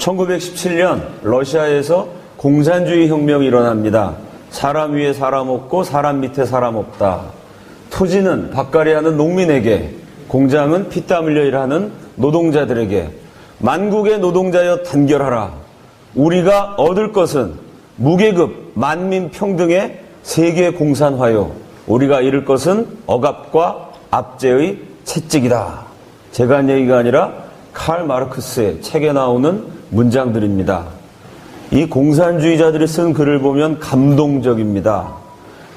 1917년 러시아에서 공산주의 혁명이 일어납니다. 사람 위에 사람 없고 사람 밑에 사람 없다. 토지는 밭갈이 하는 농민에게, 공장은 피땀 흘려 일하는 노동자들에게, 만국의 노동자여 단결하라. 우리가 얻을 것은 무계급 만민 평등의 세계 공산화요. 우리가 잃을 것은 억압과 압제의 채찍이다. 제가 한 얘기가 아니라 칼 마르크스의 책에 나오는 문장들입니다. 이 공산주의자들이 쓴 글을 보면 감동적입니다.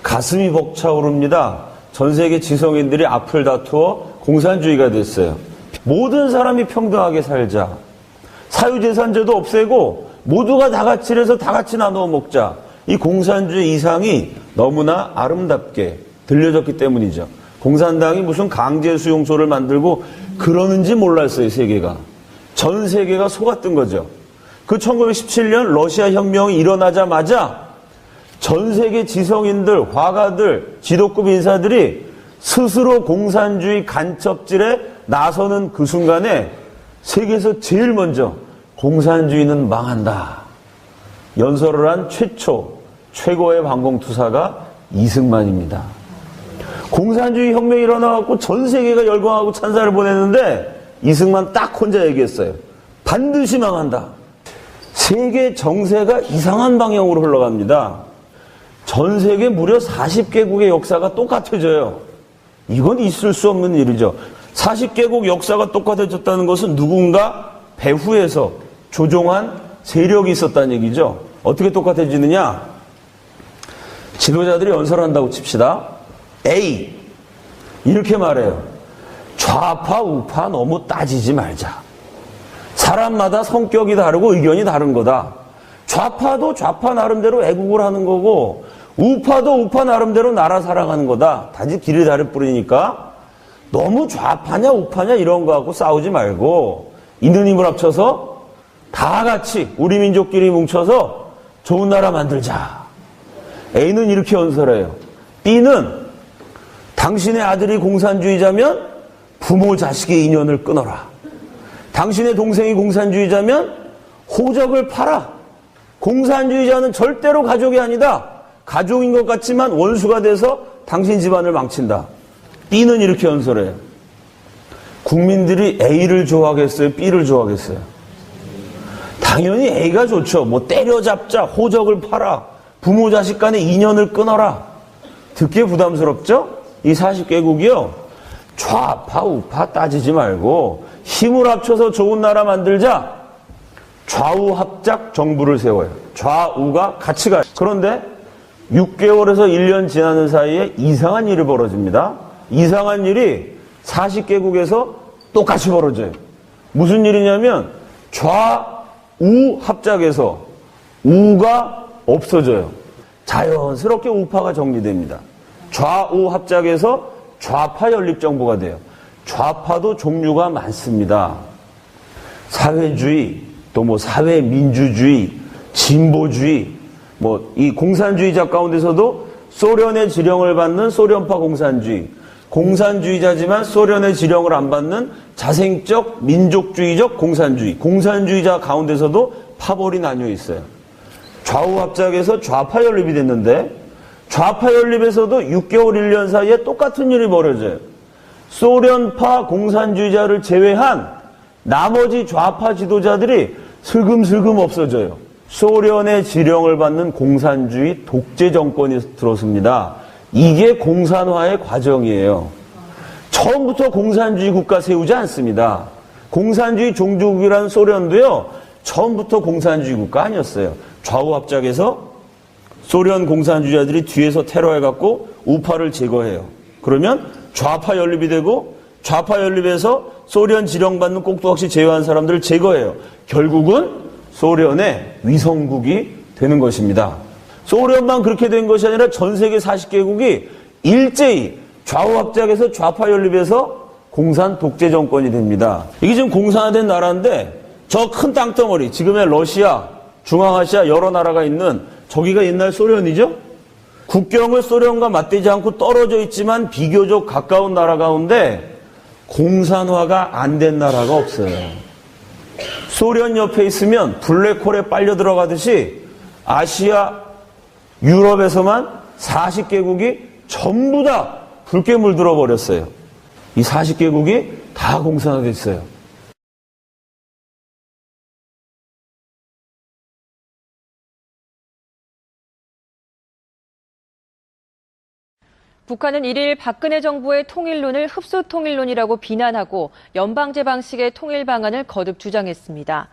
가슴이 벅차오릅니다. 전 세계 지성인들이 앞을 다투어 공산주의가 됐어요. 모든 사람이 평등하게 살자. 사유재산제도 없애고 모두가 다 같이 해서 다 같이 나누어 먹자. 이 공산주의 이상이 너무나 아름답게 들려졌기 때문이죠. 공산당이 무슨 강제수용소를 만들고 그러는지 몰랐어요, 세계가. 전 세계가 속았던 거죠. 그 1917년 러시아 혁명이 일어나자마자 전 세계 지성인들, 화가들, 지도급 인사들이 스스로 공산주의 간첩질에 나서는 그 순간에 세계에서 제일 먼저 공산주의는 망한다. 연설을 한 최고의 반공투사가 이승만입니다. 공산주의 혁명이 일어나갖고 전 세계가 열광하고 찬사를 보냈는데 이승만 딱 혼자 얘기했어요. 반드시 망한다. 세계 정세가 이상한 방향으로 흘러갑니다. 전 세계 무려 40개국의 역사가 똑같아져요. 이건 있을 수 없는 일이죠. 40개국 역사가 똑같아졌다는 것은 누군가 배후에서 조종한 세력이 있었다는 얘기죠. 어떻게 똑같아지느냐? 지도자들이 연설한다고 칩시다. A 이렇게 말해요. 좌파 우파 너무 따지지 말자. 사람마다 성격이 다르고 의견이 다른 거다. 좌파도 좌파 나름대로 애국을 하는 거고 우파도 우파 나름대로 나라 사랑하는 거다. 단지 길이 다를 뿐이니까 너무 좌파냐 우파냐 이런 거 갖고 싸우지 말고 있는 힘을 합쳐서 다 같이 우리 민족끼리 뭉쳐서 좋은 나라 만들자. A는 이렇게 연설해요. B는 당신의 아들이 공산주의자면 부모 자식의 인연을 끊어라. 당신의 동생이 공산주의자면 호적을 팔아. 공산주의자는 절대로 가족이 아니다. 가족인 것 같지만 원수가 돼서 당신 집안을 망친다. B는 이렇게 연설해요. 국민들이 A를 좋아하겠어요? B를 좋아하겠어요? 당연히 A가 좋죠. 뭐 때려잡자, 호적을 팔아, 부모 자식 간의 인연을 끊어라. 듣기에 부담스럽죠? 이 40개국이요. 좌파 우파 따지지 말고 힘을 합쳐서 좋은 나라 만들자. 좌우 합작 정부를 세워요. 좌우가 같이 가요. 그런데 6개월에서 1년 지나는 사이에 이상한 일이 벌어집니다. 이상한 일이 40개국에서 똑같이 벌어져요. 무슨 일이냐면 좌우 합작에서 우가 없어져요. 자연스럽게 우파가 정리됩니다. 좌우 합작에서 좌파 연립정부가 돼요. 좌파도 종류가 많습니다. 사회주의, 또 뭐 사회민주주의, 진보주의, 뭐 이 공산주의자 가운데서도 소련의 지령을 받는 소련파 공산주의, 공산주의자지만 소련의 지령을 안 받는 자생적 민족주의적 공산주의, 공산주의자 가운데서도 파벌이 나뉘어 있어요. 좌우 합작에서 좌파 연립이 됐는데 좌파 연립에서도 6개월 1년 사이에 똑같은 일이 벌어져요. 소련파 공산주의자를 제외한 나머지 좌파 지도자들이 슬금슬금 없어져요. 소련의 지령을 받는 공산주의 독재 정권이 들어섭니다. 이게 공산화의 과정이에요. 처음부터 공산주의 국가 세우지 않습니다. 공산주의 종주국이라는 소련도요, 처음부터 공산주의 국가 아니었어요. 좌우 합작에서 소련 공산주의자들이 뒤에서 테러해갖고 우파를 제거해요. 그러면 좌파 연립이 되고 좌파 연립에서 소련 지령받는 꼭두각시 제외한 사람들을 제거해요. 결국은 소련의 위성국이 되는 것입니다. 소련만 그렇게 된 것이 아니라 전 세계 40개국이 일제히 좌우 합작에서 좌파 연립에서 공산 독재 정권이 됩니다. 이게 지금 공산화된 나라인데 저 큰 땅덩어리, 지금의 러시아, 중앙아시아 여러 나라가 있는 저기가 옛날 소련이죠? 국경을 소련과 맞대지 않고 떨어져 있지만 비교적 가까운 나라 가운데 공산화가 안 된 나라가 없어요. 소련 옆에 있으면 블랙홀에 빨려 들어가듯이 아시아, 유럽에서만 40개국이 전부 다 붉게 물들어 버렸어요. 이 40개국이 다 공산화됐어요. 북한은 1일 박근혜 정부의 통일론을 흡수통일론이라고 비난하고 연방제 방식의 통일 방안을 거듭 주장했습니다.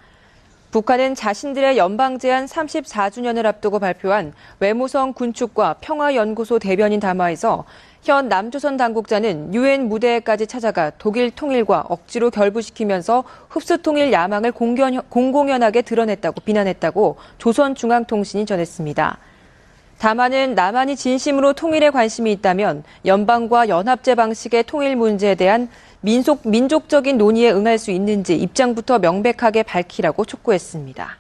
북한은 자신들의 연방 제한 34주년을 앞두고 발표한 외무성 군축과 평화연구소 대변인 담화에서 현 남조선 당국자는 유엔 무대에까지 찾아가 독일 통일과 억지로 결부시키면서 흡수통일 야망을 공공연하게 드러냈다고 비난했다고 조선중앙통신이 전했습니다. 담화는 남한이 진심으로 통일에 관심이 있다면 연방과 연합제 방식의 통일 문제에 대한 민족적인 논의에 응할 수 있는지 입장부터 명백하게 밝히라고 촉구했습니다.